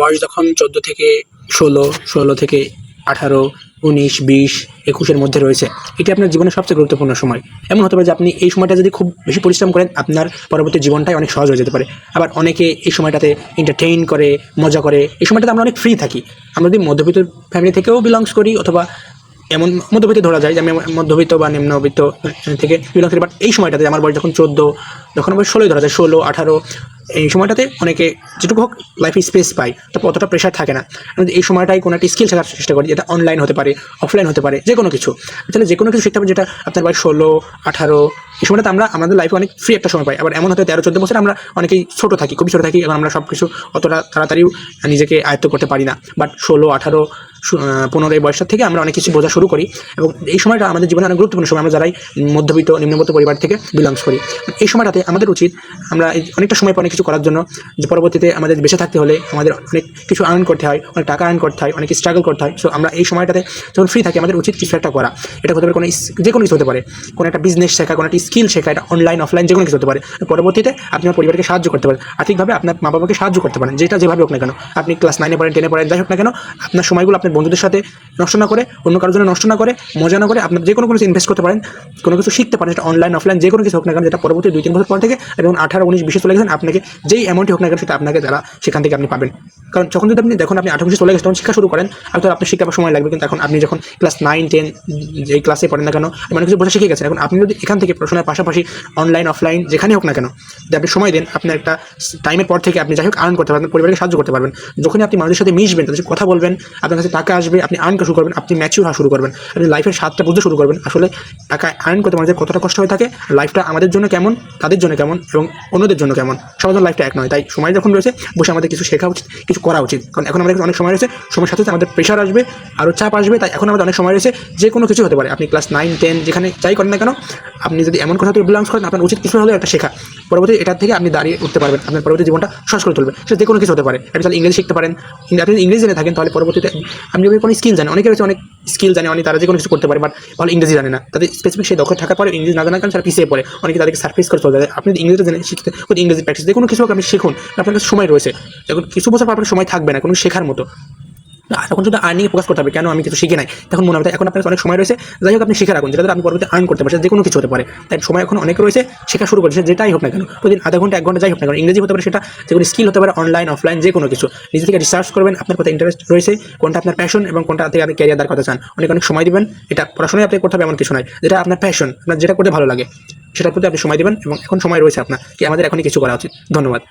বয়স যখন 14 থেকে 16, 16 থেকে 18, 19, 20, 21-এর মধ্যে রয়েছে, এটি আপনার জীবনের সবচেয়ে গুরুত্বপূর্ণ সময়। এমন হতে পারে যে আপনি এই সময়টা যদি খুব বেশি পরিশ্রম করেন, আপনার পরবর্তী জীবনটাই অনেক সহজ হয়ে যেতে পারে। আবার অনেকে এই সময়টাতে এন্টারটেইন করে, মজা করে। এই সময়টাতে আমরা অনেক ফ্রি থাকি। আমরা যদি মধ্যবিত্ত ফ্যামিলি থেকেও বিলংস করি, অথবা এমন মধ্যবিত্ত ধরা যায় যে আমি মধ্যবিত্ত বা নিম্নবিত্ত থেকে বিলংস করি, বাট এই সময়টাতে আমার বয়স যখন 14, যখন আমার 16 ধরা যায়, 16, 18, এই সময়টাতে অনেকে যেটুকু হোক লাইফে স্পেস পায়, তারপর অতটা প্রেশার থাকে না। এই সময়টাই কোনো একটা স্কিল শেখার চেষ্টা করি, যেটা অনলাইন হতে পারে, অফলাইন হতে পারে, যে কোনো কিছু। তাহলে যে কোনো কিছু শিখতে হবে যেটা আপনার বয়স 16, 18, এই সময়টাতে আমরা আমাদের লাইফে অনেক ফ্রি একটা সময় পাই। আবার এমন হতে 13, 14 বছর আমরা অনেকেই ছোটো থাকি, খুবই ছোটো থাকি, এবং আমরা সব কিছু অতটা তাড়াতাড়িও নিজেকে আয়ত্ত করতে পারি না। বাট 16, 18, 15 এই বয়সটা থেকে আমরা অনেক কিছু বোঝা শুরু করি, এবং এই সময়টা আমাদের জীবনে অনেক গুরুত্বপূর্ণ সময়। আমরা যারাই মধ্যবিত্ত, নিম্নবিত্ত পরিবার থেকে বিলংস করি, এই সময়টাতে আমাদের উচিত আমরা অনেকটা সময় পাই অনেক কিছু করার জন্য, যে পরবর্তীতে আমাদের বেঁচে থাকতে হলে আমাদের অনেক কিছু আর্ন করতে হয়, অনেক টাকা আর্ন করতে হয়, অনেক স্ট্রাগল করতে হয়। সো আমরা এই সময়টাতে যখন ফ্রি থাকি, আমাদের উচিত কিছু একটা করা। এটা হতে পারে কোনো যে কোনো কিছু হতে পারে, কোনো একটা বিজনেস শেখা, কোনো একটা স্কিল শেখা, এটা অনলাইন অফলাইন যে কোনো কিছু হতে পারে। পরবর্তীতে আপনি আপনার পরিবারকে সাহায্য করতে পারেন, আর্থিকভাবে আপনার মা বাবাকে সাহায্য করতে পারেন, যেটা যেভাবে হোক না কেন। আপনি ক্লাস 9-এ পড়েন, 10-এ পড়েন, যাই হোক না কেন, আপনার সময়গুলো আপনার বন্ধুদের সাথে নষ্ট না করে, অন্য কারোর জন্য নষ্ট না করে, মজা না করে, আপনার যে কোনো কিছু ইনভেস্ট করতে পারেন, কোনো কিছু শিখতে পারেন, সেটা অনলাইন অফলাইন যে কোনো কিছু হোক না কেন, যেটা পরবর্তী 2-3 বছর পর থেকে এবং 18, 19, 20 চলে গেছেন, আপনাকে যেই অ্যামাউন্টই হোক না কেন, সেটা আপনাকে তারা সেখান থেকে আপনি পাবেন। কারণ যখন যদি আপনি দেখুন আপনি 18 বছর চলে গেছে, তখন শিক্ষা শুরু করেন, আর তো আপনার শিক্ষা সময় লাগবে। কিন্তু এখন আপনি যখন ক্লাস 9, 10 যেই ক্লাসে পড়েন না কেন, অনেক কিছু বোঝা শিখে গেছেন। এখন আপনি যদি এখান থেকে পড়াশোনার পাশাপাশি অনলাইন অফলাইন যেখানে হোক না কেন, যদি আপনি সময় দেন, আপনার একটা টাইমের পর থেকে আপনি যাই হোক আর্ন করতে পারবেন, পরিবারকে সাহায্য করতে পারবেন। যখনই আপনি মানুষের সাথে মিশবেন, তাদের সাথে কথা বলবেন, আপনার কাছে টাকা আসবে, আপনি আর্ন করা শুরু করবেন, আপনি ম্যাচিউর হওয়া শুরু করবেন, আপনি লাইফের স্বাদটা বুঝতে শুরু করবেন। আসলে টাকা আর্ন করতে মানুষের কতটা কষ্ট হয়ে থাকে, লাইফটা আমাদের জন্য কেমন, তাদের জন্য কেমন, এবং অন্যদের জন্য কেমন। সবার জন্য লাইফটা এক নয়। তাই সময় যখন রয়েছে, বসে আমাদের কিছু শেখা উচিত, কিছু করা উচিত। কারণ এখন আমাদের অনেক সময় রয়েছে, সময়ের সাথে সাথে আমাদের প্রেশার আসবে, আরও চাপ আসবে। তাই এখন আমাদের অনেক সময় রয়েছে, যে কোনো কিছু হতে পারে। আপনি ক্লাস 9, 10 যেখানে যাই করেন না কেন, আপনি যদি এমন কথা থেকে বিলংস করেন, আপনার উচিত কিছু হলেও একটা শেখা। পরবর্তী এটার থেকে আপনি দাঁড়িয়ে উঠতে পারবেন, আপনার পরবর্তী জীবনটা সহজ করে তুলবে। সেটা যে কোনো কিছু হতে পারে। আপনি তাহলে ইংরেজি শিখতে পারেন, আপনি যদি ইংরেজি জেনে থাকেন, তাহলে পরবর্তীতে আপনি যদি কোনো স্কিল জানেন, অনেকে রয়েছে অনেক স্কিল জানে, অনেক তারা যে কোনো কিছু করতে পারে, বাট ভালো ইংরেজি জানে না। তাদের স্পেসিফিক সেই দক্ষ থাকার পরে ইংরেজি না জানার কারণে তারা পিছিয়ে পড়ে, অনেকে তাদেরকে সার্ভিস করে চলে যায়। আপনি যদি ইংরেজিটা জেনে শিখতে, ইংরেজি প্র্যাকটিস যে কোনো কিছু হোক আপনি শিখুন, আপনার কাছে সময় রয়েছে। যখন কিছু বছর পর আপনার সময় থাকবে না কোনো শেখার মতো, তখন শুধু আর্নিংয়ে ফোকাস করতে হবে। কেন আমি কিছু শিখে নাই, তখন মনে হবে এখন আপনার অনেক সময় রয়েছে, যাই হোক আপনি শিখে রাখুন, যেটা আপনি পরবর্তী আর্ন করতে পারছেন, যে কোনো কিছু হতে পারে। তাই সময় এখন অনেক রয়েছে, শেখা শুরু করেছে, যেটাই হোক না কেন, প্রতিদিন আধা ঘন্টা 1 ঘন্টা যাই হোক না কেন, ইংরেজি হতে পারে, সেটা যে কোনো স্কিল হতে পারে, অনলাইন অফলাইন যে কোনো কিছু। নিজে থেকে রিসার্চ করবেন, আপনার কোথায় ইন্টারেস্ট রয়েছে, কোনটা আপনার প্যাশন, এবং কোনটা থেকে আপনি ক্যারিয়ার দাঁড় করতে চান। অনেক সময় দিবেন। এটা পড়াশোনায় আপনি করতে হবে এমন কিছু নয়, যেটা আপনার প্যাশন, আপনার যেটা করতে ভালো লাগে, সেটার প্রতি আপনি সময় দেবেন। এবং এখন সময় রয়েছে আপনার, কি আমাদের এখনই কিছু করা উচিত। ধন্যবাদ।